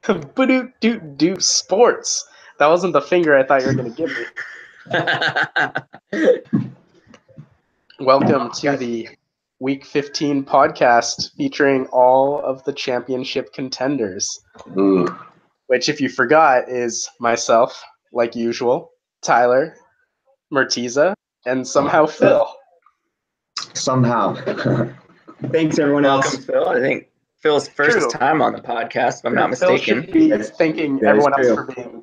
Ba-doot-doot-doot sports. That wasn't the finger I thought you were going to give me. Welcome to the Week 15 podcast featuring all of the championship contenders. Ooh. Which, if you forgot, is myself, like usual, Tyler, Martiza, and somehow Phil. Somehow. Thanks, everyone else. Welcome, Phil. I think Phil's first time on the podcast, if I'm not mistaken. Phil should be thanking everyone else for being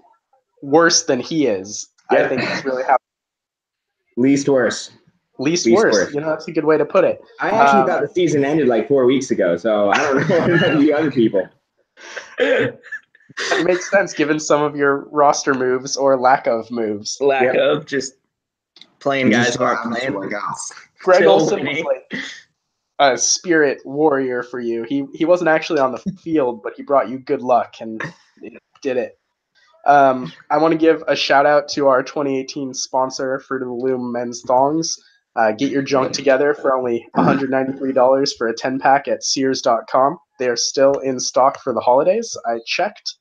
worse than he is. Yeah. I think that's really how. Least worse. Least worse. You know, that's a good way to put it. I actually thought the season ended like 4 weeks ago, so I don't know about the other people. It makes sense given some of your roster moves or lack of moves. Lack of just playing guys who aren't playing. Greg Olson was like a spirit warrior for you. He wasn't actually on the field, but he brought you good luck and did it. I want to give a shout out to our 2018 sponsor, Fruit of the Loom Men's Thongs. Get your junk together for only $193 for a 10-pack at Sears.com. They are still in stock for the holidays. I checked.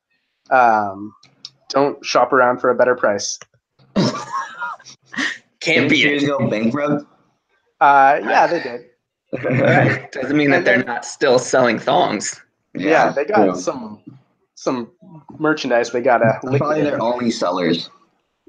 Don't shop around for a better price. Can't beat Sears go bankrupt? Yeah, they did. Right. Doesn't mean that they're not still selling thongs. Yeah, they got some merchandise. They got a probably their only sellers.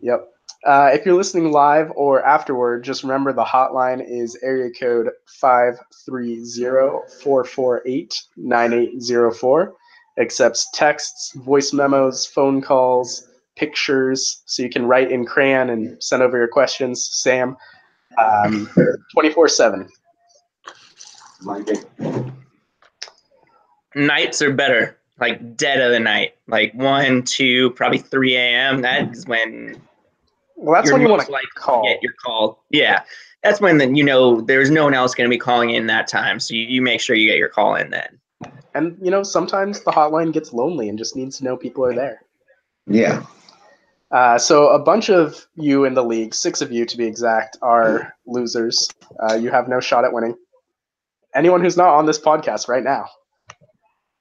Yep. If you're listening live or afterward, just remember the hotline is area code 530-448-9804. Accepts texts, voice memos, phone calls, pictures, so you can write in crayon and send over your questions. Sam, 24/7. Nights are better, like dead of the night, like 1, 2, probably 3 a.m. That is when. Well, that's when you want to call. Get your call. Yeah, that's when there's no one else going to be calling in that time, so you make sure you get your call in then. And sometimes the hotline gets lonely and just needs to know people are there. Yeah. So a bunch of you in the league, 6 of you to be exact, are losers. You have no shot at winning. Anyone who's not on this podcast right now.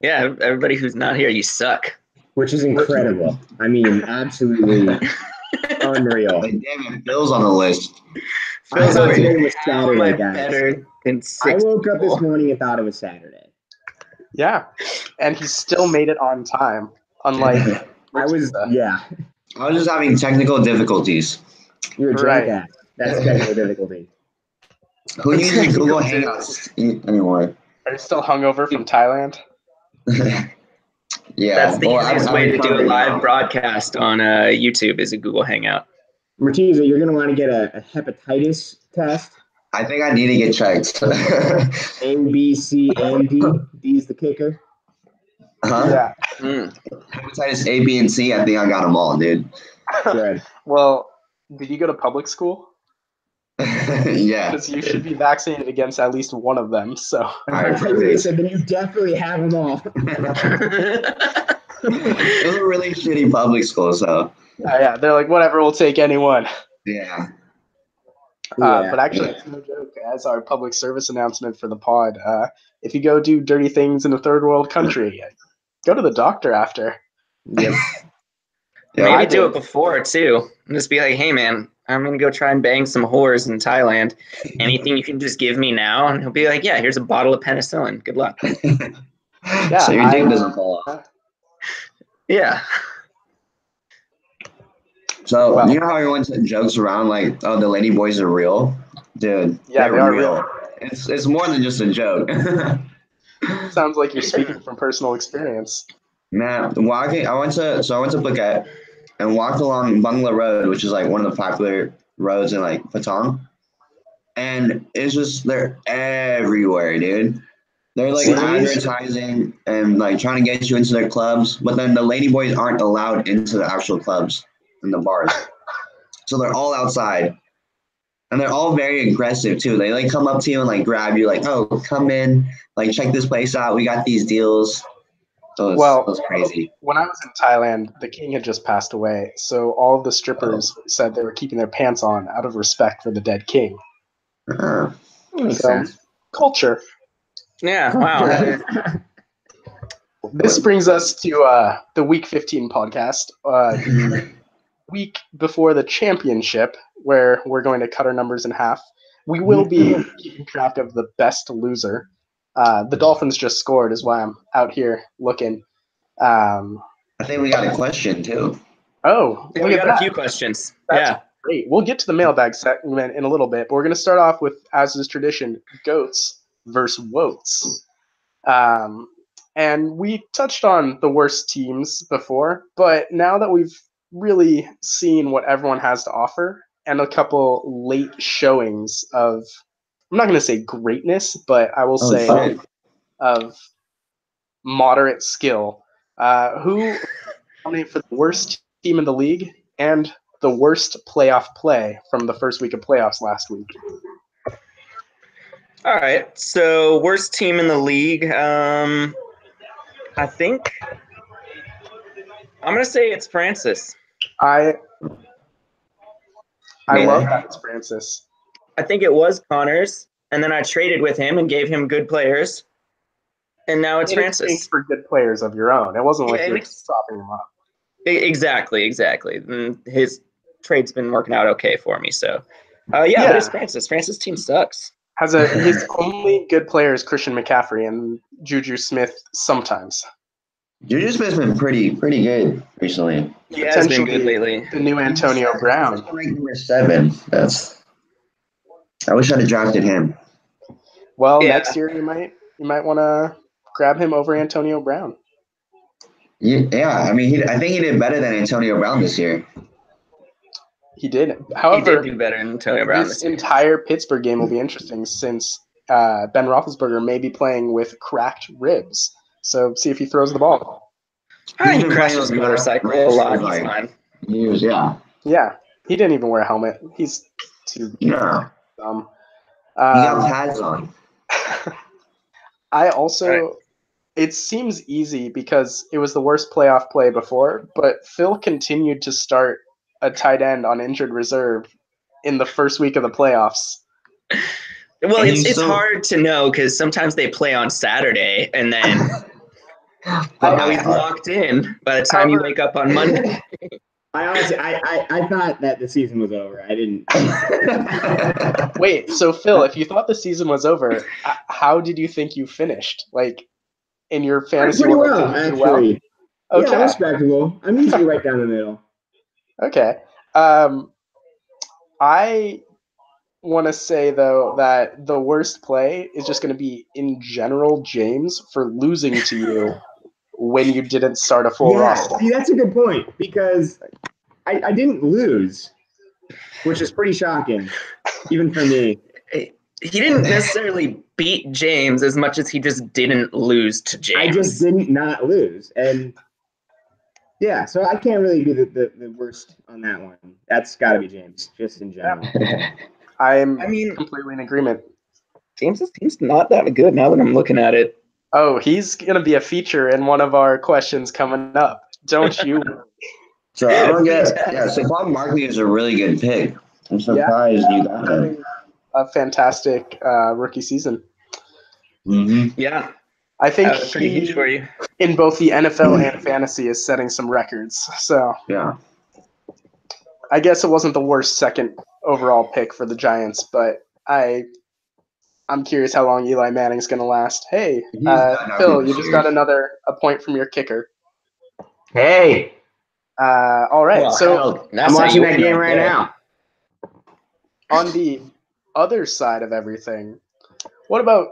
Yeah, everybody who's not here, you suck. Which is incredible. I mean, absolutely unreal. Like, damn it, Phil's on the list. I thought today was Saturday, guys. Better than 6 I woke up people. this morning and thought it was Saturday. Yeah, and he still made it on time. Unlike I was just having technical difficulties. You're a jackass. That's technical difficulty. Who uses Google Hangouts anymore? Are you still hungover from Thailand? Yeah. That's the easiest way to do a live broadcast on YouTube is a Google Hangout. Martiza, you're going to want to get a hepatitis test. I think I need to get checked. A, B, C, and D. D is the kicker. Huh? Yeah. Hepatitis A, B, and C, I think I got them all, dude. Good. Well, did you go to public school? Yeah. Because you should be vaccinated against at least one of them. So. I thought you would have said, then you definitely have them all. It was a really shitty public school, so. Yeah, they're like, whatever, we'll take anyone. Yeah. But actually, it's no joke. As our public service announcement for the pod, if you go do dirty things in a third world country, go to the doctor after. Yep. Maybe do it before, too. And just be like, hey, man, I'm going to go try and bang some whores in Thailand. Anything you can just give me now? And he'll be like, yeah, here's a bottle of penicillin. Good luck. Yeah, so your dick doesn't fall off. Yeah. So, you know how everyone jokes around like, oh, the lady boys are real? Dude, yeah, they are real. It's more than just a joke. Sounds like you're speaking from personal experience. Man, walking, I went to Phuket and walked along Bangla Road, which is like one of the popular roads in like Patong. And it's just, they're everywhere, dude. They're like advertising and like trying to get you into their clubs, but then the lady boys aren't allowed into the actual clubs and the bars. So they're all outside. And they're all very aggressive too. They like come up to you and like grab you like, oh, come in, like check this place out. We got these deals. So it was crazy. When I was in Thailand, the king had just passed away. So all of the strippers said they were keeping their pants on out of respect for the dead king. Makes sense. Culture. Yeah, wow. This brings us to the Week 15 podcast, the week before the championship, where we're going to cut our numbers in half. We will be keeping track of the best loser. The Dolphins just scored, is why I'm out here looking. I think we got a question too. Oh, Yeah, we got a few questions. That's great. We'll get to the mailbag segment in a little bit, but we're going to start off with, as is tradition, goats versus woats. And we touched on the worst teams before, but now that we've really seen what everyone has to offer and a couple late showings of, I'm not going to say greatness, but I will say of moderate skill, who nominate for the worst team in the league and the worst playoff play from the first week of playoffs last week? All right. So worst team in the league. I think I'm gonna say it's Francis. I love that it's Francis. I think it was Connors, and then I traded with him and gave him good players, and now it's Francis. For good players of your own. It wasn't like you're stopping him up. Exactly. And his trade's been working out okay for me. So, but it's Francis. Francis' team sucks. His only good player is Christian McCaffrey and Juju Smith sometimes. Juju Smith's been pretty good recently. He has been good lately. The new Antonio Brown. He's ranked number 7. I wish I'd have drafted him. Well, next year you might want to grab him over Antonio Brown. Yeah, I mean, I think he did better than Antonio Brown this year. He did. However, he did do better than Antonio Brown this entire Pittsburgh game will be interesting since Ben Roethlisberger may be playing with cracked ribs. So see if he throws the ball. He crashed his motorcycle a lot. He's fine. Yeah, he didn't even wear a helmet. He's too dumb. He got pads on. I also, it seems easy because it was the worst playoff play before, but Phil continued to start a tight end on injured reserve in the first week of the playoffs. Well, it's hard to know because sometimes they play on Saturday and then he's locked in by the time you wake up on Monday. I honestly, I thought that the season was over. I didn't. Wait, so Phil, if you thought the season was over, how did you think you finished? Like in your fantasy? Pretty well, actually. Okay. Yeah, respectable. I'm usually right down the middle. Okay. I want to say though that the worst play is just going to be in general James for losing to you when you didn't start a full roster. See, that's a good point because I didn't lose, which is pretty shocking, even for me. He didn't necessarily beat James as much as he just didn't lose to James. I just didn't not lose. And yeah, so I can't really be the worst on that one. That's got to be James, just in general. I mean, completely in agreement. James's team's not that good now that I'm looking at it. Oh, he's going to be a feature in one of our questions coming up. Don't you? So I don't get. Yeah, Saquon Barkley is a really good pick. I'm surprised you got him. A fantastic rookie season. Mm-hmm. Yeah, I think pretty huge for you. In both the NFL and fantasy is setting some records. So yeah, I guess it wasn't the worst second overall pick for the Giants, but I'm curious how long Eli Manning's going to last. Hey, Phil, you just got a point from your kicker. Hey. All right, so I'm watching that game right now. On the other side of everything, what about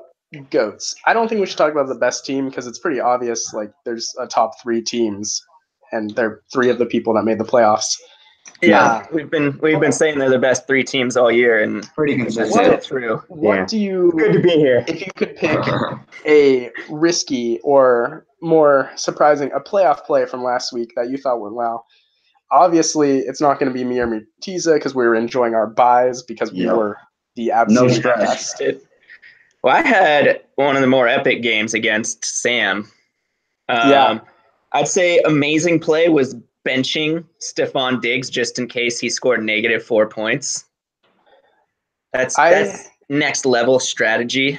goats? I don't think we should talk about the best team because it's pretty obvious. Like, there's a top 3 teams, and they're 3 of the people that made the playoffs. Yeah, we've been saying they're the best 3 teams all year, and pretty consistent. Still true. What do you? Good to be here. If you could pick a risky or more surprising, a playoff play from last week that you thought went well. Obviously, it's not going to be me or Mutiza because we were enjoying our buys because we were the absolute best. Well, I had one of the more epic games against Sam. I'd say amazing play was benching Stephon Diggs just in case he scored -4 points. That's next level strategy.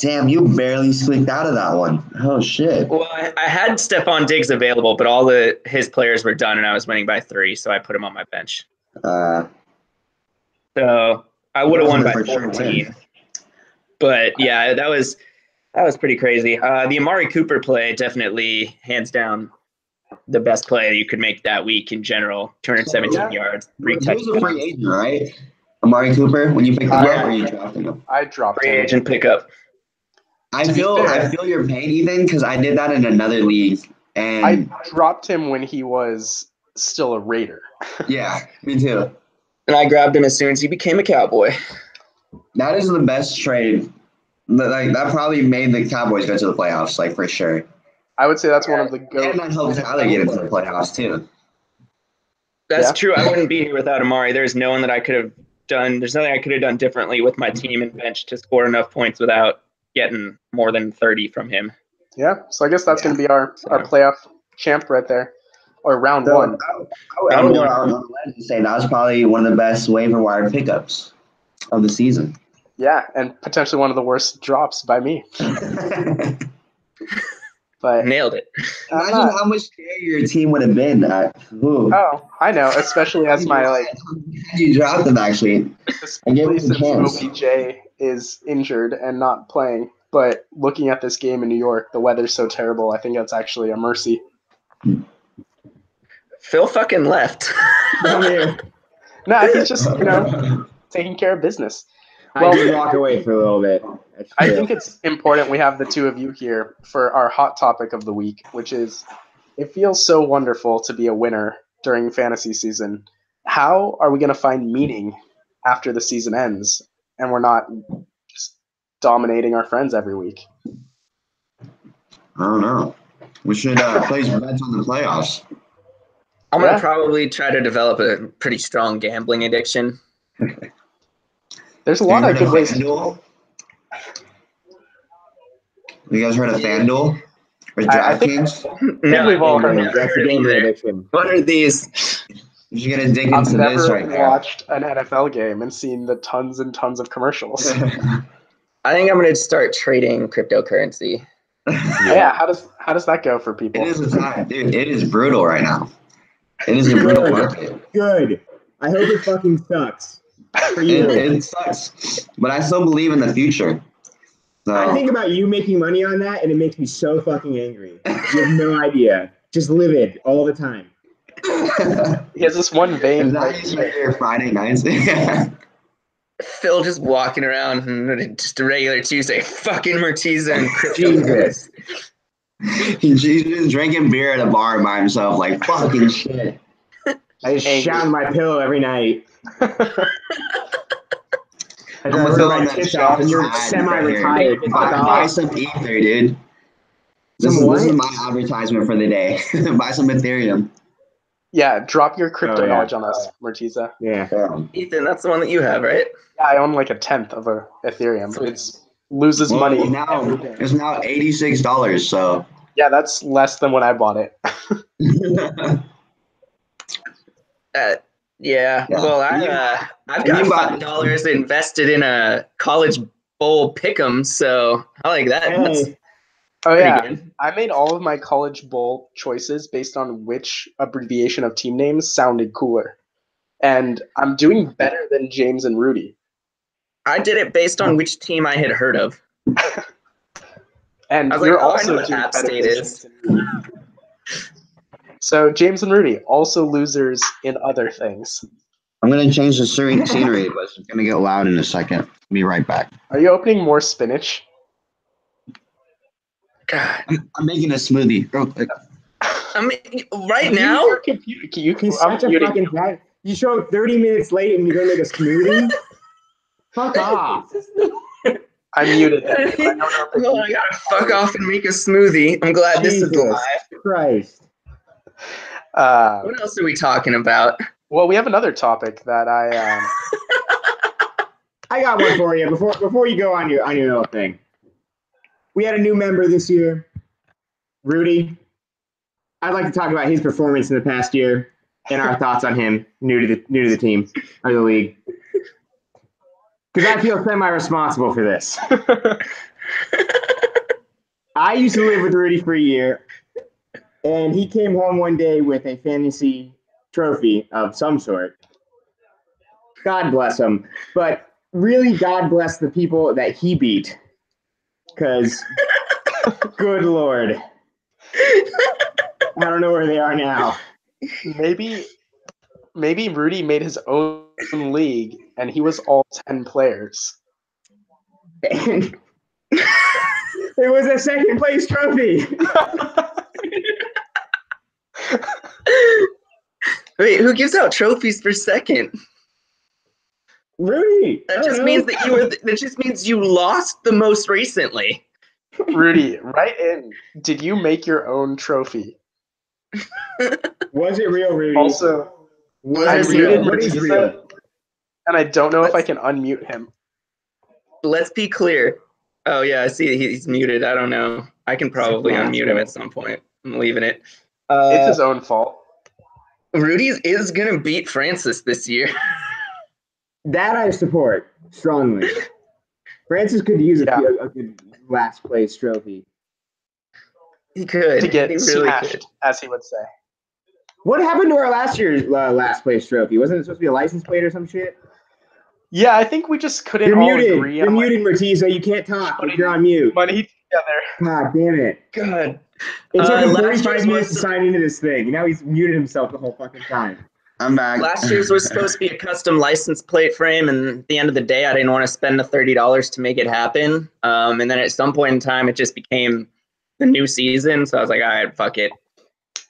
Damn, you barely squeaked out of that one. Oh shit. Well, I had Stephon Diggs available, but all his players were done, and I was winning by 3, so I put him on my bench. So I would have won by 14. But yeah, that was pretty crazy. The Amari Cooper play, definitely hands down the best play you could make that week in general. 217 yards, 3 touchdowns. He was a free agent, right? Amari Cooper, when you picked him up, or you drafted him? I dropped Free him. agent pickup. I feel your pain, Ethan, because I did that in another league, and I dropped him when he was still a Raider. Yeah, me too. And I grabbed him as soon as he became a Cowboy. That is the best trade. Like that probably made the Cowboys go to the playoffs, like for sure. I would say that's one of the And that helped Tyler get into the playoffs too. That's true. I wouldn't be here without Amari. There's no one that I could have done. There's nothing I could have done differently with my team and bench to score enough points without getting more than 30 from him. Yeah, so I guess that's going to be our playoff champ right there, or round one. I would go out on the ledge and say that was probably one of the best waiver wire pickups of the season. Yeah, and potentially one of the worst drops by me. But nailed it. Imagine how much scarier your team would have been. Oh, I know, especially as my you dropped them actually. Especially since OBJ is injured and not playing. But looking at this game in New York, the weather's so terrible. I think that's actually a mercy. Phil fucking left. No, he's just taking care of business. Well, I did walk away for a little bit. I think it's important we have the two of you here for our hot topic of the week, which is it feels so wonderful to be a winner during fantasy season. How are we going to find meaning after the season ends and we're not just dominating our friends every week? I don't know. We should place bets on the playoffs. I'm going to probably try to develop a pretty strong gambling addiction. There's a lot of good ways. You guys heard of FanDuel or DraftKings? No, we've all heard of that's a gambling addiction. What are these? You're gonna dig into this right now. I've never watched an NFL game and seen the tons and tons of commercials. I think I'm going to start trading cryptocurrency. Yeah, how does that go for people? It is a time, dude. It is brutal right now. It is a brutal market. Good. I hope it fucking sucks. For you. It sucks, but I still believe in the future. So. I think about you making money on that, and it makes me so fucking angry. You have no idea. Just livid all the time. He has this one vein. Is that your Friday nights? Phil just walking around and just a regular Tuesday. Fucking Martiza and cryptocurrency. He's just drinking beer at a bar by himself, like fucking shit. I just shout my pillow every night. I throw my tits off and you're semi-retired. Buy some ether, dude. This is my advertisement for the day. Buy some Ethereum. Yeah, drop your crypto knowledge on us, Martiza. Yeah. Ethan, that's the one that you have, right? Yeah, I own like a tenth of a Ethereum. It loses money. It's now $86, so. Yeah, that's less than when I bought it. Yeah. Well, I've got $5 invested in a college bowl pick'em, so I like that. Hey. Oh yeah, good. I made all of my college bowl choices based on which abbreviation of team names sounded cooler, and I'm doing better than James and Rudy. I did it based on which team I had heard of. And you're also doing App State is. So James and Rudy, also losers in other things. I'm going to change the scenery, but it's going to get loud in a second. I'll be right back. Are you opening more spinach? God. I'm making a smoothie real quick. I mean, right now? He's such a fucking bad. You show up 30 minutes late and you're going to make a smoothie? Fuck off. I muted it. Well, I gotta fuck off and make a smoothie. I'm glad Jesus this is live. Christ. What else are we talking about? Well, we have another topic that I got one for you before you go on your little thing. We had a new member this year, Rudy. I'd like to talk about his performance in the past year and our thoughts on him, new to the team or the league. Because I feel semi-responsible for this. I used to live with Rudy for a year, and he came home one day with a fantasy trophy of some sort. God bless him. But really, God bless the people that he beat. Because, good Lord. I don't know where they are now. Maybe Rudy made his own league and he was all 10 players. And it was a second place trophy. Wait, who gives out trophies for second? Rudy. That just means that just means you lost the most recently. Rudy, write in. Did you make your own trophy? Was it real, Rudy? Also, I muted what is real? and I don't know if I can unmute him. Let's be clear. Oh yeah, I see he's muted. I don't know. I can probably unmute him at some point. I'm leaving it. It's his own fault. Rudy is gonna beat Francis this year. That I support strongly. Francis could use a good last place trophy. He could. To get he really smashed, could. as he would say. What happened to our last year's last place trophy? Wasn't it supposed to be a license plate or some shit? Yeah, I think we just couldn't You're all muted. agree You're on muted, Martiza. You can't talk. You're on mute. money together. God damn it. God. It took him last 35 year's minutes to was- sign into this thing. Now he's muted himself the whole fucking time. I'm back. Last year's was supposed to be a custom license plate frame, and at the end of the day, I didn't want to spend the $30 to make it happen. And then at some point in time, it just became the new season, so I was like, all right, fuck it.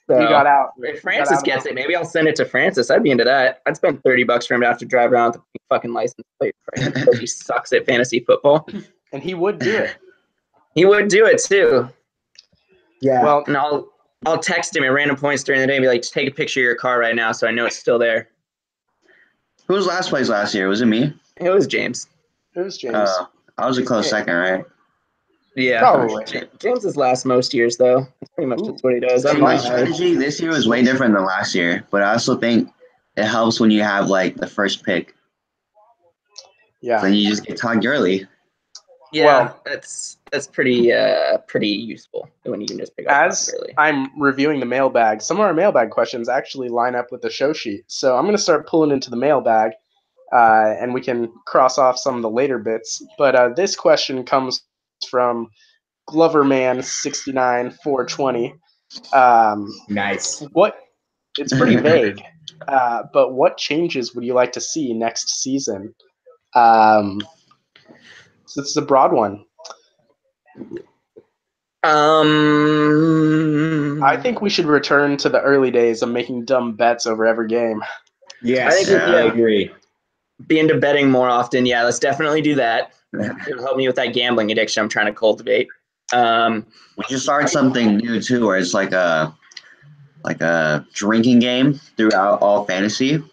So, You got out. If Francis gets it, maybe I'll send it to Francis. I'd be into that. I'd spend $30 for him to have to drive around with the fucking license plate frame because he sucks at fantasy football. And he would do it. He would do it too. Yeah. Well, And I'll text him at random points during the day and be like, just take a picture of your car right now so I know it's still there. Who was last place last year? Was it me? It was James. it was James. I was a close second, right? Yeah. Probably. James is last most years, though. That's pretty much just what he does. See, my strategy this year was way different than last year, but I also think it helps when you have like the first pick. Yeah. Then you just get tagged early. Yeah, Well, that's pretty useful when you can just pick up as early. I'm reviewing the mailbag, some of our mailbag questions actually line up with the show sheet. So I'm going to start pulling into the mailbag, and we can cross off some of the later bits. But this question comes from Gloverman69420. Nice. It's pretty vague, but what changes would you like to see next season? So this is a broad one. I think we should return to the early days of making dumb bets over every game. Yes, I agree. Be into betting more often. Yeah, let's definitely do that. It'll help me with that gambling addiction I'm trying to cultivate. We should start something new too, where it's like a drinking game throughout all fantasy,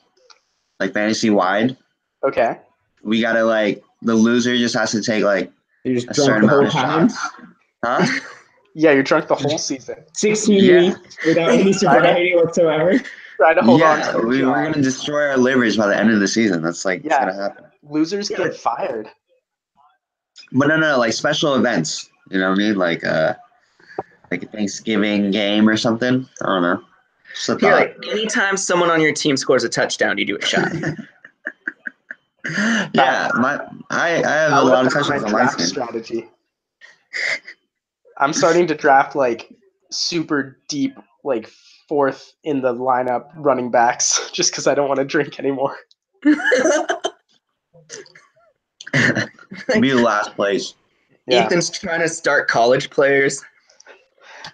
like fantasy wide. Okay. We gotta like the loser just has to take like You're just a drunk certain the whole amount of time. shots. Huh? Yeah, you're drunk the whole season. 16 Yeah. weeks without any sobriety whatsoever. Try to hold on Yeah, to your we're job. gonna destroy our livers by the end of the season. That's like what's gonna happen. Losers get fired. But no, like special events. You know what I mean? Like a Thanksgiving game or something. I don't know. Just a thought. Like anytime someone on your team scores a touchdown, you do a shot. Yeah, I have a lot of touchdowns on my draft team. strategy. I'm starting to draft like super deep, like fourth in the lineup running backs, just because I don't want to drink anymore. Be the last place. Yeah. Ethan's trying to start college players.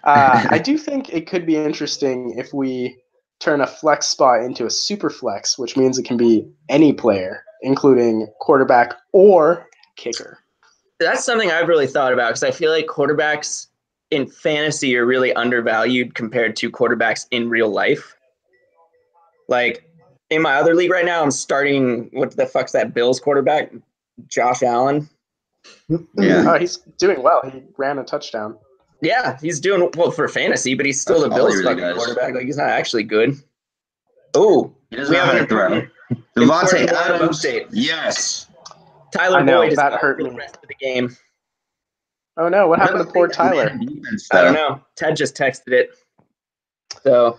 I do think it could be interesting if we turn a flex spot into a super flex, which means it can be any player, including quarterback or kicker. That's something I've really thought about because I feel like quarterbacks in fantasy are really undervalued compared to quarterbacks in real life. Like in my other league right now, I'm starting what the fuck's that Bills quarterback, Josh Allen. Yeah. Oh, he's doing well. He ran a touchdown. Yeah, he's doing well for fantasy, but he's still That's the all he Bills really fucking does. quarterback. Like he's not actually good. Oh, He doesn't know how to throw. Devontae important Adams. update. Yes. Tyler I know, Boyd is that out hurt for the me. rest of the game. Oh no, what happened to poor Tyler? I don't know. Ted just texted it. So,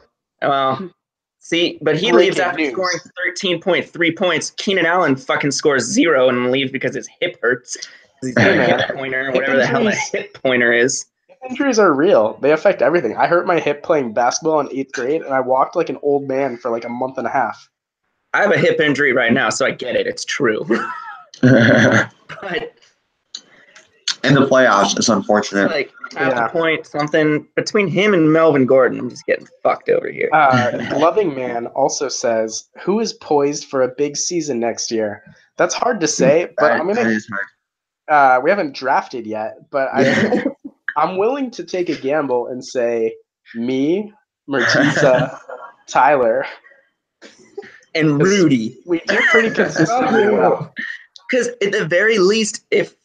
see, but he leaves after scoring 13.3 points. Keenan Allen fucking scores 0 and leaves because his hip hurts. He's got a hip pointer, whatever the hell a hip pointer is. Hip injuries are real. They affect everything. I hurt my hip playing basketball in 8th grade, and I walked like an old man for like a month and a half. I have a hip injury right now, so I get it. It's true. But in the playoffs, it's unfortunate. Like half a point, something between him and Melvin Gordon. I'm just getting fucked over here. Loving Man also says, "Who is poised for a big season next year?" That's hard to say, but I'm gonna. We haven't drafted yet, but I'm willing to take a gamble and say me, Mertisa, Tyler, and Rudy. We do pretty consistently well. Because at the very least, if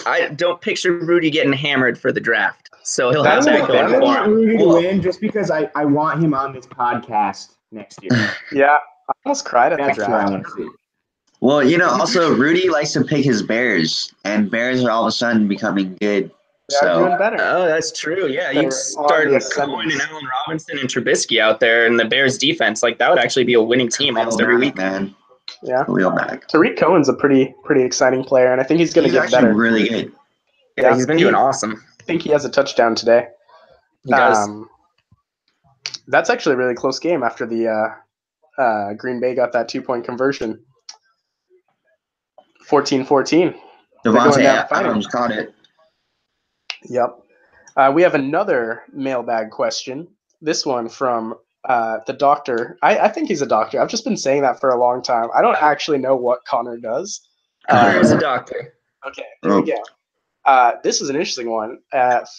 I don't picture Rudy getting hammered for the draft, so he'll have that going for him. I want Rudy to win just because I want him on this podcast next year. Yeah, I almost cried at the draft. That's what I want to see. Well, also Rudy likes to pick his Bears, and Bears are all of a sudden becoming good. They're doing better. Oh, that's true. Yeah, you started Cohen and Allen Robinson and Trubisky out there, and the Bears defense, like that would actually be a winning team almost every week. Man. Yeah, real back. Tariq Cohen's a pretty exciting player, and I think he's going to get better. He's really good. Yeah, he's been doing awesome. I think he has a touchdown today. He does. That's actually a really close game after the Green Bay got that 2-point conversion. 14-14. Devontae Adams caught it. Yep. We have another mailbag question. This one from the doctor. I think he's a doctor. I've just been saying that for a long time. I don't actually know what Connor does. Connor is a doctor. Okay, there we go. This is an interesting one.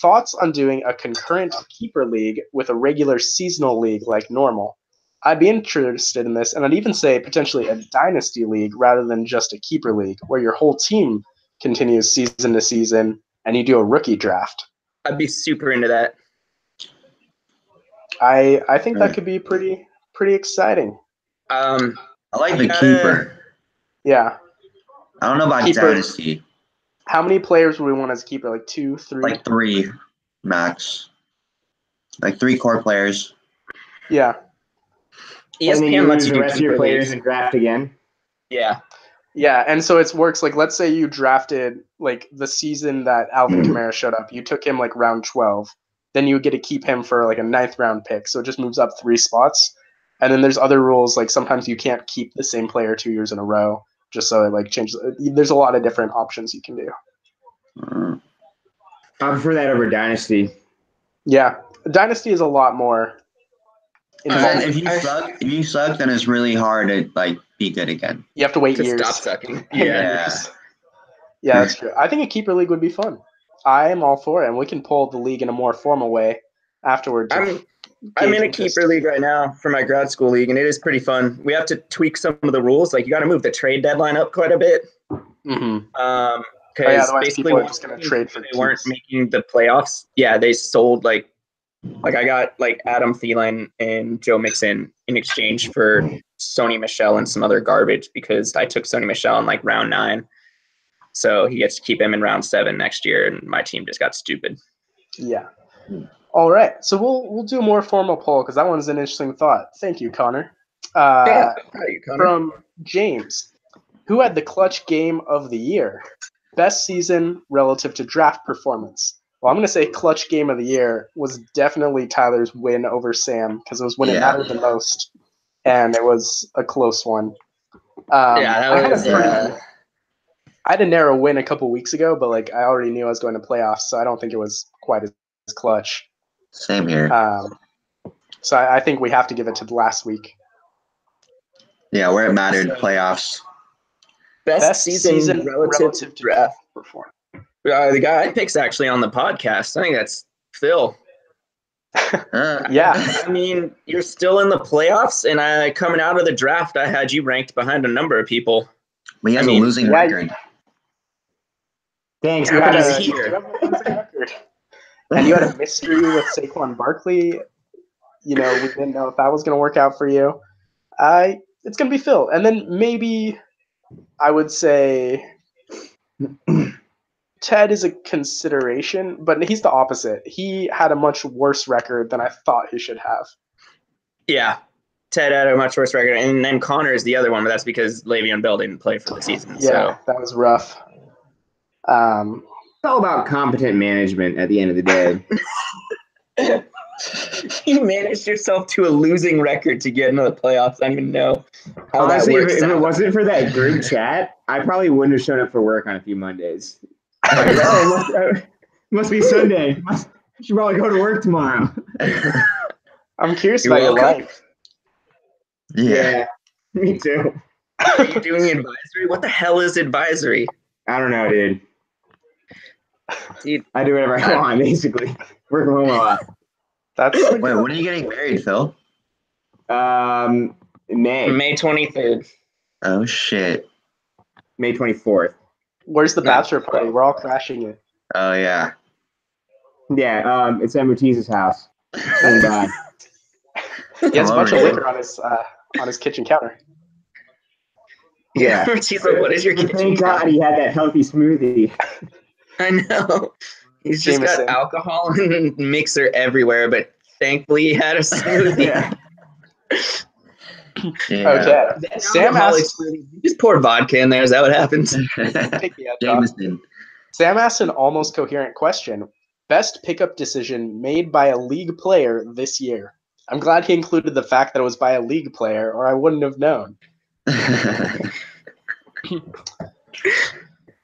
Thoughts on doing a concurrent keeper league with a regular seasonal league like normal? I'd be interested in this, and I'd even say potentially a dynasty league rather than just a keeper league, where your whole team continues season to season and you do a rookie draft. I'd be super into that. I think that could be pretty exciting. I like the keeper. Yeah. I don't know about dynasty. How many players would we want as a keeper? Like 2, 3? Like 3 max. Like 3 core players. Yeah. ESPN lets you the rest of your players and draft again. Yeah. Yeah, and so it works like, let's say you drafted like the season that Alvin Kamara showed up. You took him like round 12. Then you would get to keep him for like a 9th round pick. So it just moves up 3 spots. And then there's other rules, like sometimes you can't keep the same player 2 years in a row, just so it like changes. There's a lot of different options you can do. I prefer that over Dynasty. Yeah, Dynasty is a lot more. If you suck, then it's really hard to like be good again. You have to wait years. Stop sucking. Yeah, that's true. I think a keeper league would be fun. I am all for it, and we can pull the league in a more formal way afterwards. I'm in a keeper league right now for my grad school league, and it is pretty fun. We have to tweak some of the rules. Like you got to move the trade deadline up quite a bit. Mm-hmm. Because basically, people are just going to trade for they weren't making the playoffs. Yeah, they sold like I got like Adam Thielen and Joe Mixon in exchange for Sony Michel and some other garbage because I took Sony Michel in like round 9. So he gets to keep him in round 7 next year, and my team just got stupid. Yeah. All right. So we'll do a more formal poll because that one's an interesting thought. Thank you, Connor. Connor. From James, who had the clutch game of the year? Best season relative to draft performance. Well, I'm going to say clutch game of the year was definitely Tyler's win over Sam because it was when it mattered the most, and it was a close one. I had a narrow win a couple weeks ago, but like I already knew I was going to playoffs, so I don't think it was quite as clutch. Same here. So I think we have to give it to the last week. Yeah, where it mattered, playoffs. Best season relative to draft performance. The guy I pick's actually on the podcast. I think that's Phil. Yeah. I mean, you're still in the playoffs, and coming out of the draft, I had you ranked behind a number of people. But he has a losing record. Thanks. You had a losing record. And you had a mystery with Saquon Barkley. We didn't know if that was going to work out for you. It's going to be Phil. And then maybe I would say Ted is a consideration, but he's the opposite. He had a much worse record than I thought he should have. Yeah. Ted had a much worse record. And then Connor is the other one, but that's because Le'Veon Bell didn't play for the season. Yeah, that was rough. It's all about competent management at the end of the day. You managed yourself to a losing record to get into the playoffs. I don't even know how Honestly, that if works it out. wasn't for that group chat, I probably wouldn't have shown up for work on a few Mondays. Like, must be Sunday. I should probably go to work tomorrow. I'm curious You're about your welcome. life. Yeah, me too. Are you doing advisory? What the hell is advisory? I don't know, dude. Dude, I do whatever I want, basically. Work from home a lot. That's Wait, when are you getting married, Phil? May May 23rd. Oh shit. May 24th. Where's the No. bachelor party? We're all crashing it. Oh yeah. Yeah, it's at Matiz's house. Swing by. He has a Come bunch of over, liquor on his kitchen counter. Yeah. She's like, what is your kitchen? Thank God he had that healthy smoothie. I know. He's just Jameson. got alcohol and mixer everywhere, but thankfully he had a smoothie. Yeah. Yeah. Okay. Sam asked, You just pour vodka in there. Is that what happens? take the edge off. Jameson. Sam asked an almost coherent question. Best pickup decision made by a league player this year. I'm glad he included the fact that it was by a league player, or I wouldn't have known.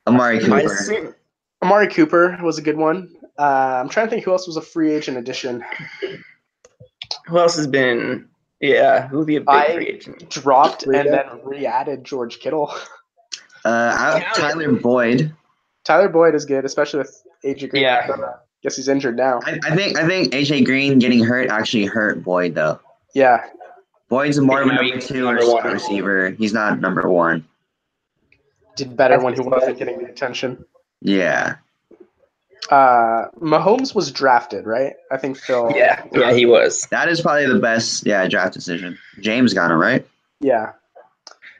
Amari Cooper. Amari Cooper was a good one. I'm trying to think who else was a free agent addition. Who else has been? Yeah, who would be a big free agent? Dropped and then re-added George Kittle. Tyler Boyd. Tyler Boyd is good, especially with AJ Green. Yeah. Guess he's injured now. I think AJ Green getting hurt actually hurt Boyd though. Yeah. Boyd's more of a Yeah, number he's two number or slot one. receiver. He's not number one. Did better when he wasn't getting the attention. Yeah. Mahomes was drafted, right? I think Phil. Yeah, he was. That is probably the best, draft decision. James got him, right? Yeah.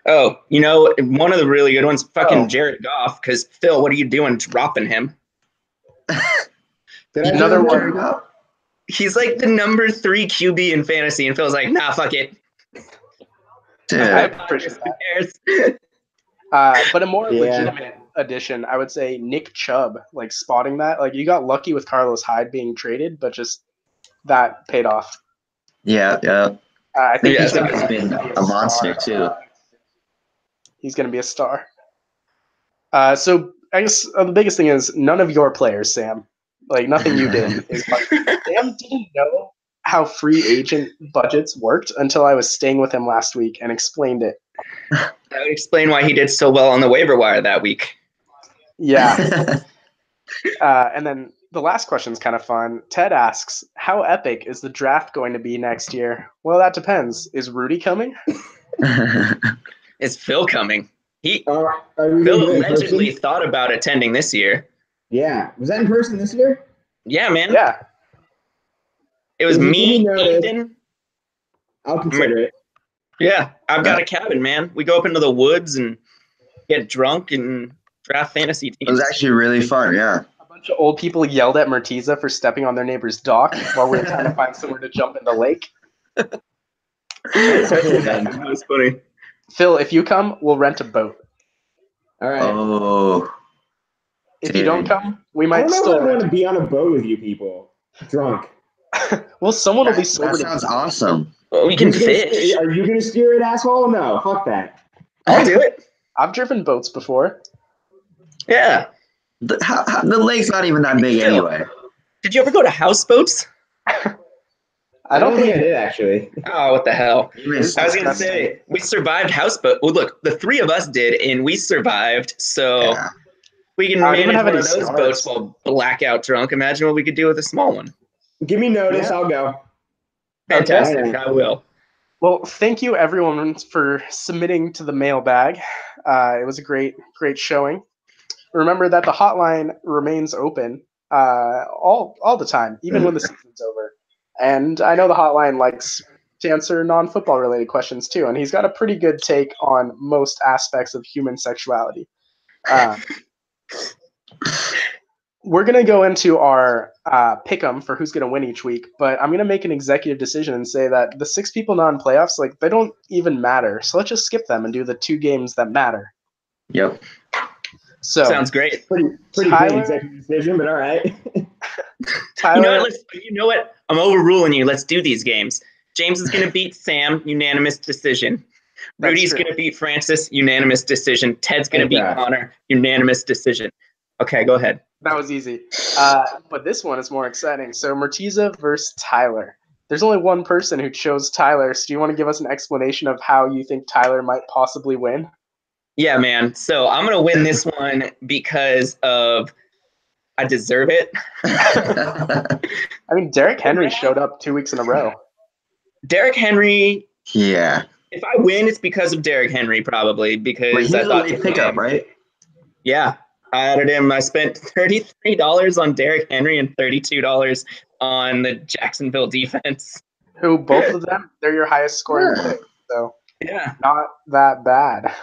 Oh, one of the really good ones, fucking Jared Goff, because Phil, what are you doing dropping him? Another one. He's like the number 3 QB in fantasy, and Phil's like, nah, fuck it. Dude. I appreciate that. But a more legitimate addition, I would say Nick Chubb, like spotting that. Like you got lucky with Carlos Hyde being traded, but just that paid off. Yeah. I think he's been a monster too. He's going to be a star. So I guess the biggest thing is none of your players, Sam. Like nothing you did is like Sam didn't know how free agent budgets worked until I was staying with him last week and explained it. That would explain why he did so well on the waiver wire that week. Yeah. And then the last question is kind of fun. Ted asks, how epic is the draft going to be next year? Well, that depends. Is Rudy coming? Is Phil coming? Phil Phil allegedly thought about attending this year. Yeah. Was that in person this year? Yeah, man. Yeah. It was me, Ethan. I'll consider it. Yeah, I've got a cabin, man. We go up into the woods and get drunk and draft fantasy teams. It was actually really fun, yeah. A bunch of old people yelled at Murtiza for stepping on their neighbor's dock while we were trying to find somewhere to jump in the lake. That was funny. Phil, if you come, we'll rent a boat. All right. Oh. If you don't come, we I might don't know still if I want to be on a boat with you people. Drunk. Well, someone will be sober. That sounds awesome. Well, we can fish. Are you going to steer it, asshole? No, fuck that. I'll do it. I've driven boats before. Yeah. The lake's not even that big anyway. Did you ever go to houseboats? I don't think I did, actually. Oh, what the hell? You I was going to say, we survived houseboat. Well, look, the 3 of us did, and we survived. So we can I don't even manage have one any of those stars. boats while blackout drunk. Imagine what we could do with a small one. Give me notice. I'll go. Fantastic. Okay. I will. Well, thank you everyone for submitting to the mailbag. It was a great showing. Remember that the hotline remains open all the time, even when the season's over. And I know the hotline likes to answer non-football related questions too, and he's got a pretty good take on most aspects of human sexuality. we're going to go into our pick-em for who's going to win each week, but I'm going to make an executive decision and say that the 6 people not in playoffs, like, they don't even matter. So let's just skip them and do the 2 games that matter. Yep. So Sounds great. Pretty Tyler- great executive decision, but all right. Tyler, You know what? I'm overruling you. Let's do these games. James is going to beat Sam, unanimous decision. Rudy's going to beat Francis, unanimous decision. Ted's going to beat Connor, unanimous decision. Okay, go ahead. that was easy. But this one is more exciting. So Martiza versus Tyler. There's only one person who chose Tyler, so do you want to give us an explanation of how you think Tyler might possibly win? Yeah, man. So I'm going to win this one because of I deserve it. I mean, Derrick Henry showed up 2 weeks in a row. Derrick Henry. Yeah. If I win, it's because of Derrick Henry, probably, because I thought he pick up, right? Yeah, I added him. I spent $33 on Derrick Henry and $32 on the Jacksonville defense. Who, both of them, they're your highest scoring pick. So Yeah, not that bad.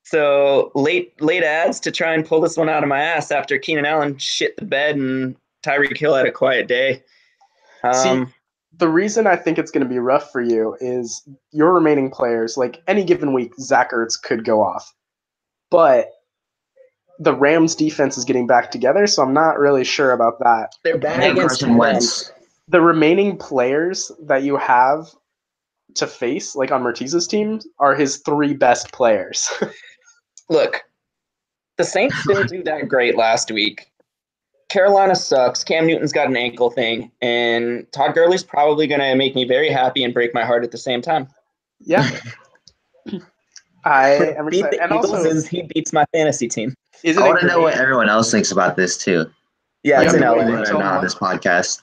so late ads to try and pull this one out of my ass after Keenan Allen shit the bed and Tyreek Hill had a quiet day. See, the reason I think it's going to be rough for you is your remaining players, like any given week, Zach Ertz could go off. But the Rams defense is getting back together, so I'm not really sure about that. They're bad And against Carson Wentz. The remaining players that you have to face, like on Mertiz's team, are his 3 best players. Look, the Saints didn't do that great last week. Carolina sucks. Cam Newton's got an ankle thing, and Todd Gurley's probably going to make me very happy and break my heart at the same time. Yeah. I am Beat excited. the And Eagles also, as he beats my fantasy team. I want to know what everyone else thinks about this too. Yeah, You it's have in to LA. wait Let it know on this podcast.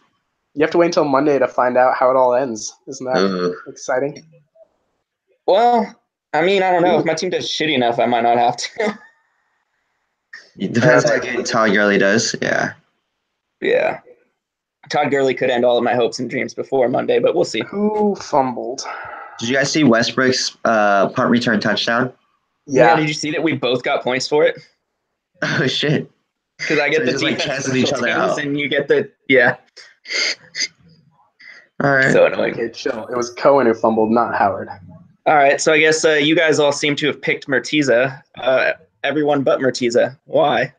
You have to wait until Monday to find out how it all ends. Isn't that Ooh. exciting? Well, I mean, I don't know. If my team does shitty enough, I might not have to. It depends how good Todd Gurley does. Yeah. Yeah. Todd Gurley could end all of my hopes and dreams before Monday, but we'll see. Who fumbled? Did you guys see Westbrook's punt return touchdown? Yeah. Did you see that we both got points for it? Oh shit! Because I get the just, like, defense canceling each other out. and you get the All right. So annoying. Okay, chill. It was Cohen who fumbled, not Howard. All right, so I guess you guys all seem to have picked Mertiza. Everyone but Mertiza. Why?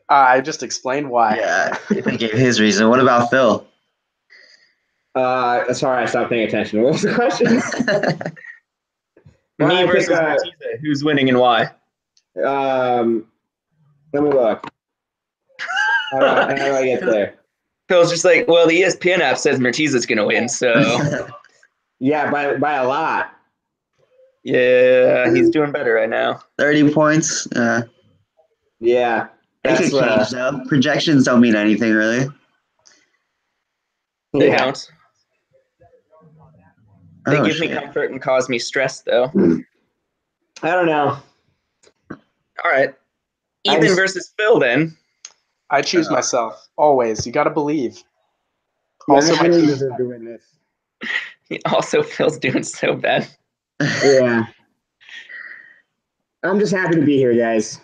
I just explained why. Yeah, he gave his reason. What about Phil? Sorry, I stopped paying attention. What was the question? Well, Me I versus think, Mertiza. Who's winning and why? Let me look. How do I get there? Phil's just like, well, the ESPN app says Mertiza's going to win, so Yeah, by a lot. yeah, he's doing better right now. 30 points. Yeah. It could change though. Projections don't mean anything really. They Yeah. don't. They Oh, give me shit. comfort and cause me stress, though. I don't know. All right. Ethan versus Phil, then. I choose myself. Always. You got to believe. Yeah, Also, I really deserve to win this. Also, Phil's doing so bad. Yeah. I'm just happy to be here, guys.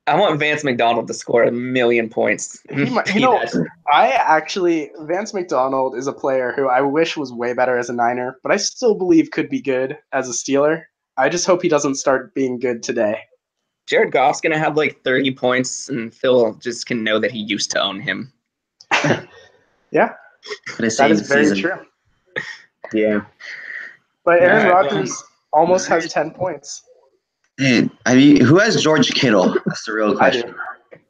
I want Vance McDonald to score 1,000,000 points. Vance McDonald is a player who I wish was way better as a Niner, but I still believe could be good as a Steeler. I just hope he doesn't start being good today. Jared Goff's going to have like 30 points, and Phil just can know that he used to own him. Yeah, that is very true. Yeah. But Aaron Rodgers almost has 10 points. Dude, who has George Kittle? That's the real question.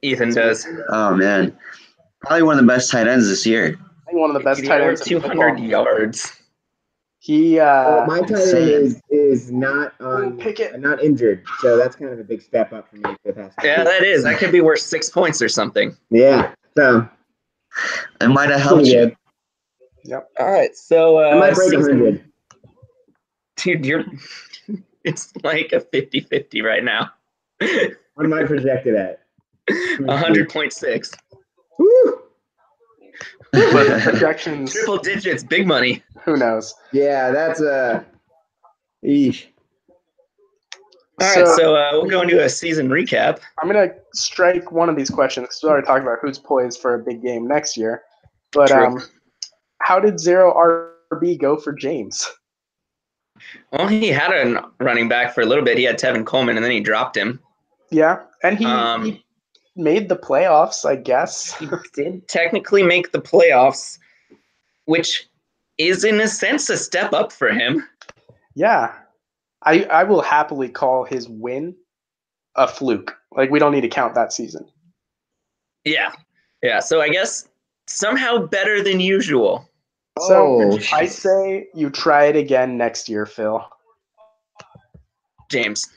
Ethan does. Oh, man. Probably one of the best tight ends this year. I think one of the best tight ends. 200 yards. He my tight end is not not injured, so that's kind of a big step up for me. Yeah, that is. That could be worth 6 points or something. Yeah, so it might have helped you. Good. Yep. All right, so I might break 100. Dude, it's like a 50-50 right now. What am I projected at? 100.6. Woo! But the projections, Triple digits, big money. Who knows? Yeah, that's eesh. All right, so we'll go into a season recap. I'm going to strike one of these questions because we already talked about who's poised for a big game next year. But how did 0 RB go for James? Well, he had a running back for a little bit. He had Tevin Coleman, and then he dropped him. Yeah, and he made the playoffs, I guess. He did technically make the playoffs, which is, in a sense, a step up for him. Yeah. I will happily call his win a fluke. Like, we don't need to count that season. Yeah. So I guess somehow better than usual. So I say you try it again next year, Phil. James.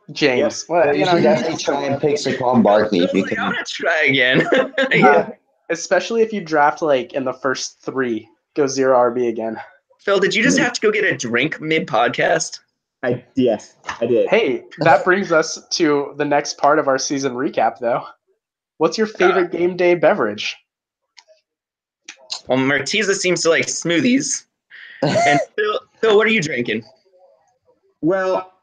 Yep. Well, you should definitely try and pick Saquon Barkley if you can. I'm going to try again. Especially if you draft like in the first 3, go 0 RB again. Phil, did you just have to go get a drink mid-podcast? Yes, I did. Hey, that brings us to the next part of our season recap, though. What's your favorite game day beverage? Well, Martiza seems to like smoothies. And Phil, what are you drinking? Well,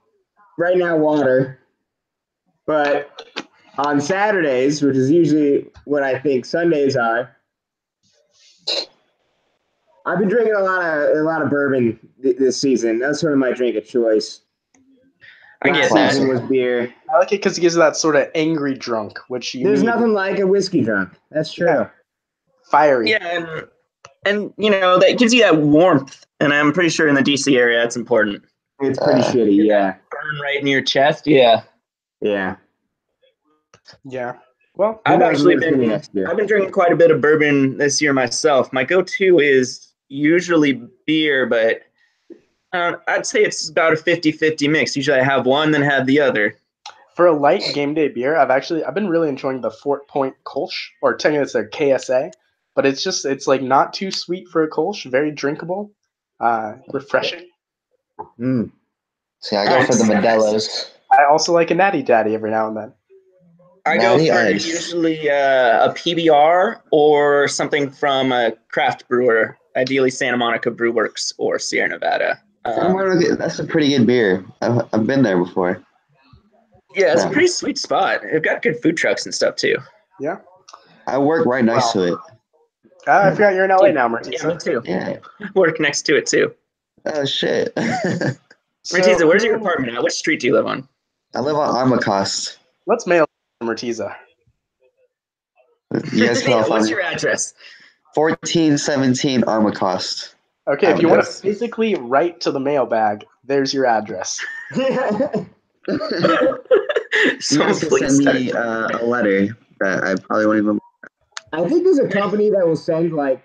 right now water, but on Saturdays, which is usually what I think Sundays are, I've been drinking a lot of bourbon this season. That's sort of my drink of choice. I get Last season that. was beer. I like it because it gives you that sort of angry drunk, which you There's need. nothing like a whiskey drunk. That's true. Yeah. Fiery. Yeah, and you know that gives you that warmth, and I'm pretty sure in the DC area it's important. It's pretty shitty, yeah. Burn right in your chest, yeah. Yeah. Well, I've been drinking quite a bit of bourbon this year myself. My go-to is usually beer, but I'd say it's about a 50-50 mix. Usually I have one, then have the other. for a light game day beer, I've been really enjoying the Fort Point Kolsch, or technically it's their KSA, but it's like not too sweet for a Kolsch, very drinkable, refreshing. See, I go for the Modelo's. I also like a Natty Daddy every now and then. I go for usually a PBR or something from a craft brewer, ideally Santa Monica Brew Works or Sierra Nevada. That's a pretty good beer. I've been there before. Yeah, it's a pretty sweet spot. They've got good food trucks and stuff too. Yeah. I work right next to it. I forgot you're in LA now, Martiza. Yeah, me too. Yeah. Work next to it too. Oh, shit. Martiza, where's your apartment at? What street do you live on? I live on Armacost. Let's mail Martiza. You guys can What's your address? 1417 Armacost. Okay, if you want to physically write to the mailbag, there's your address. Someone please send me a letter that I probably won't even. I think there's a company that will send like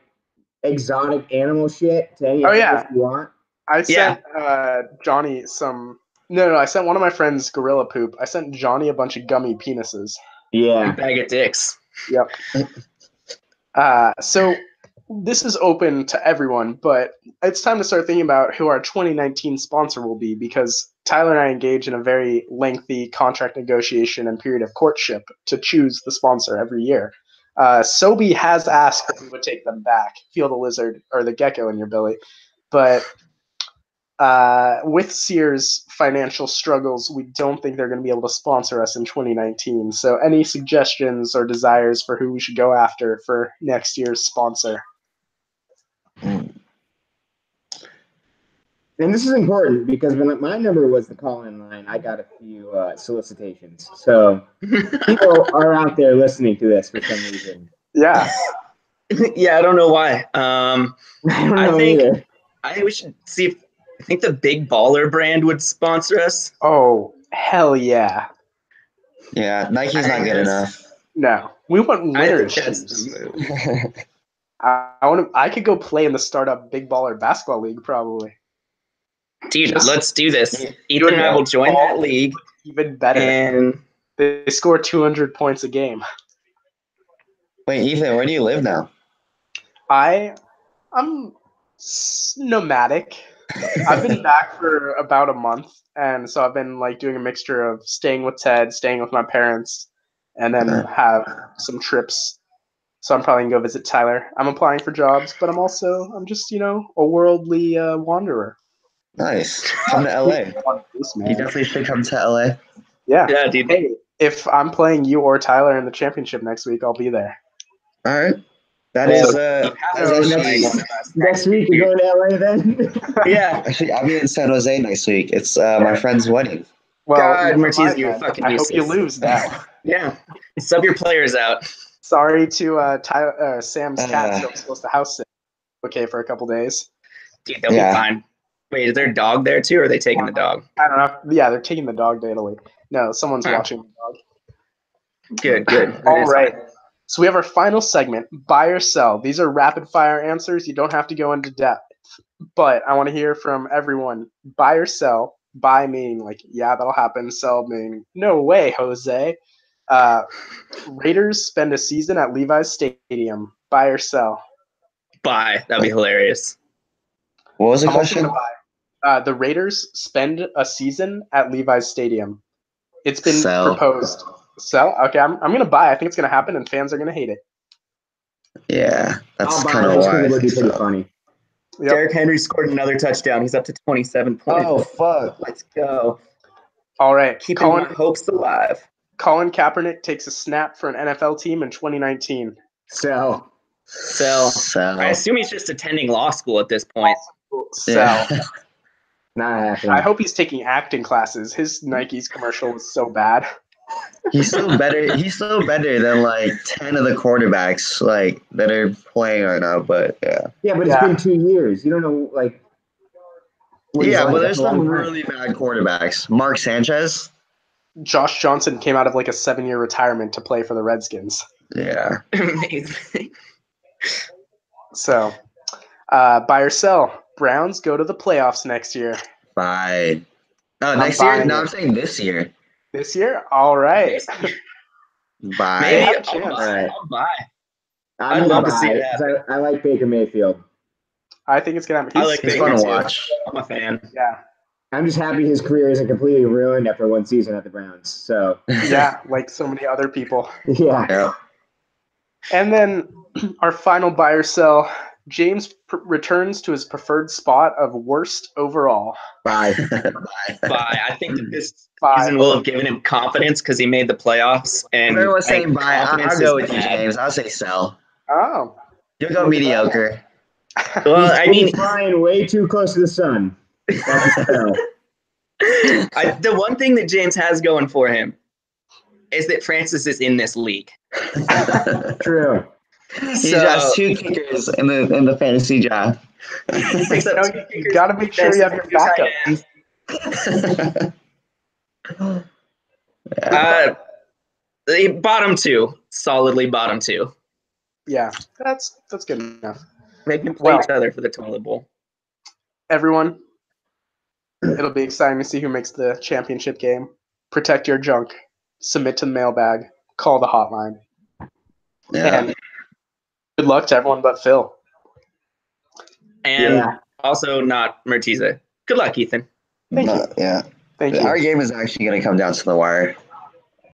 exotic animal shit to any address you want. I sent Johnny some. No, I sent one of my friends gorilla poop. I sent Johnny a bunch of gummy penises. Yeah. Bag of dicks. Yep. So this is open to everyone, but it's time to start thinking about who our 2019 sponsor will be, because Tyler and I engage in a very lengthy contract negotiation and period of courtship to choose the sponsor every year. Sobe has asked if we would take them back, feel the lizard or the gecko in your belly, but with Sears' financial struggles, we don't think they're going to be able to sponsor us in 2019. So any suggestions or desires for who we should go after for next year's sponsor? And this is important because when my number was the call-in line, I got a few solicitations. So people are out there listening to this for some reason. Yeah. Yeah, I don't know why. I don't know either. I think we should see if I think the Big Baller brand would sponsor us. Oh, hell yeah. Yeah, Nike's not good enough. No. We want winter shoes. I could go play in the startup Big Baller Basketball League probably. Dude, let's do this. Ethan and I will join that league. Even better. And they score 200 points a game. Wait, Ethan, where do you live now? I'm nomadic. I've been back for about a month, and so I've been like doing a mixture of staying with Ted, staying with my parents, and then have some trips. So I'm probably gonna go visit Tyler. I'm applying for jobs, but I'm just a worldly wanderer. Nice. Come to LA. Peace, You man. definitely should come to LA. Yeah, dude. Hey, if I'm playing you or Tyler in the championship next week, I'll be there. All right. That Well, is you have that's to actually play one of us Next week you're going to LA then? Yeah. actually I'll be in San Jose next week. It's my friend's wedding. Well, God, never Martinez, mind you're then. fucking I hope you useless. lose now. Yeah. Sub your players out. Sorry to Sam's Uh. cat still supposed to house sit. Okay, for a couple days. Dude, they'll Yeah. be fine. Wait, is there a dog there too, or are they taking the dog? I don't know. Yeah, they're taking the dog to Italy. No, someone's Huh. watching the dog. Good. That All is right. fine. So we have our final segment, buy or sell. These are rapid fire answers. You don't have to go into depth. But I want to hear from everyone. Buy or sell. Buy meaning like, yeah, that'll happen. Sell meaning, no way, Jose. Raiders spend a season at Levi's Stadium. Buy or sell? Bye. That'd be hilarious. What was the I'm also question? going to buy. The Raiders spend a season at Levi's Stadium. It's been Sell. proposed. Sell? Okay, I'm going to buy. I think it's going to happen, and fans are going to hate it. Yeah, that's I'll buy kind of just why because I it would be think pretty so. funny. Yep. Derrick Henry scored another touchdown. He's up to 27 points. Oh fuck! Let's go. All right. Keeping my hopes alive. Colin Kaepernick takes a snap for an NFL team in 2019. So, I assume he's just attending law school at this point. Sell. Yeah. not happening. I hope he's taking acting classes. His Nike's commercial was so bad. He's still better. He's still better than like 10 of the quarterbacks like that are playing right now. But yeah, Yeah, but it's Yeah. been 2 years. You don't know, like. what he's yeah. like. But That's there's a long some time. really bad quarterbacks. Mark Sanchez. Josh Johnson came out of like a 7-year retirement to play for the Redskins. Yeah. Amazing. So, buy or sell. Browns go to the playoffs next year. Bye. No, I'm next year. buying No, it. I'm saying this year. This year? All right. Bye. Maybe have a I'll chance. buy. Alright. I'll buy. I'm I'd gonna love to buy see it it, 'cause happen. I like Baker Mayfield. I think it's going to happen. I like It's Baker fun to too. watch. I'm a fan. Yeah. I'm just happy his career isn't completely ruined after one season at the Browns. So, Yeah, like so many other people. yeah. Yeah. And then our final buy or sell. James returns to his preferred spot of worst overall. Bye. Bye. I think that this Bye. season will have given him confidence because he made the playoffs. And Everyone's I think saying bye. confidence I'll go is with you, bad. James. I'll say sell. Oh. You'll go Look at that. mediocre. Well, I mean, he's flying way too close to the sun. That's a spell. the one thing that James has going for him is that Francis is in this league. True. He drafts 2 kickers in the fantasy draft. He picks up No, 2 you kickers, gotta make sure you have your 2 tight backup. ends. Bottom 2, solidly bottom 2. Yeah, that's good enough. They can play Well- each other for the toilet bowl. Everyone, it'll be exciting to see who makes the championship game. Protect your junk. Submit to the mailbag. Call the hotline. Yeah. And good luck to everyone but Phil. And Yeah. also not Mertiza. Good luck, Ethan. Thank you. Yeah. Thank you. Our game is actually going to come down to the wire.